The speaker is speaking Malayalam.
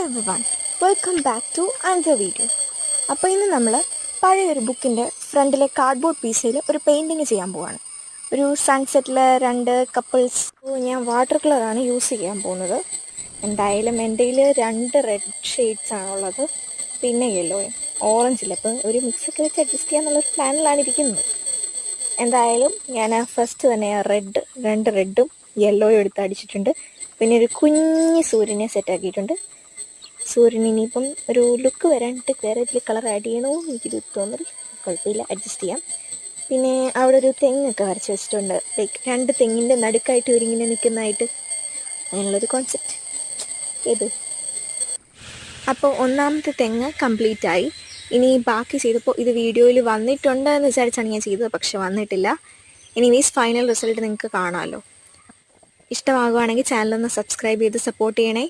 everyone, welcome back to another video. അപ്പോൾ ഇന്ന് നമ്മൾ പഴയൊരു ബുക്കിൻ്റെ ഫ്രണ്ടിലെ കാർഡ്ബോർഡ് പീസിൽ ഒരു പെയിൻറ്റിങ് ചെയ്യാൻ പോവാണ്. ഒരു സൺസെറ്റിൽ 2 കപ്പിൾസ്. ഞാൻ വാട്ടർ കളറാണ് യൂസ് ചെയ്യാൻ പോകുന്നത്. എന്തായാലും എൻ്റെ കയ്യിൽ 2 റെഡ് ഷെയ്ഡ്സ് ആണുള്ളത്, പിന്നെ യെല്ലോയും ഓറഞ്ചിൽ. അപ്പോൾ ഒരു മിക്സൊക്കെ വെച്ച് അഡ്ജസ്റ്റ് ചെയ്യാന്നുള്ളൊരു പ്ലാനിലാണ് ഇരിക്കുന്നത്. എന്തായാലും ഞാൻ ഫസ്റ്റ് തന്നെ 2 റെഡും യെല്ലോയും എടുത്ത് അടിച്ചിട്ടുണ്ട്. പിന്നെ ഒരു കുഞ്ഞ് സൂര്യനെ സെറ്റാക്കിയിട്ടുണ്ട്. സൂര്യൻ ഇനിയിപ്പം ഒരു ലുക്ക് വരാനിട്ട് വേറെ ഇതിൽ കളർ ആഡ് ചെയ്യണോ എനിക്കിത് തോന്നുന്നത്. കുഴപ്പമില്ല, അഡ്ജസ്റ്റ് ചെയ്യാം. പിന്നെ അവിടെ ഒരു തെങ്ങൊക്കെ വരച്ച് വെച്ചിട്ടുണ്ട്. ലൈക്ക് 2 തെങ്ങിൻ്റെ നടുക്കായിട്ട് ഒരുങ്ങിനെ നിൽക്കുന്നതായിട്ട്, അതിനുള്ളൊരു കോൺസെപ്റ്റ് ഇത്. അപ്പോൾ ഒന്നാമത്തെ തെങ്ങ് കംപ്ലീറ്റ് ആയി. ഇനി ബാക്കി ചെയ്തപ്പോൾ ഇത് വീഡിയോയിൽ വന്നിട്ടുണ്ട് എന്ന് വിചാരിച്ചാണ് ഞാൻ ചെയ്തത്, പക്ഷെ വന്നിട്ടില്ല. എനിവേസ് ഫൈനൽ റിസൾട്ട് നിങ്ങൾക്ക് കാണാമല്ലോ. ഇഷ്ടമാകുകയാണെങ്കിൽ ചാനലൊന്ന് സബ്സ്ക്രൈബ് ചെയ്ത് സപ്പോർട്ട് ചെയ്യണേ.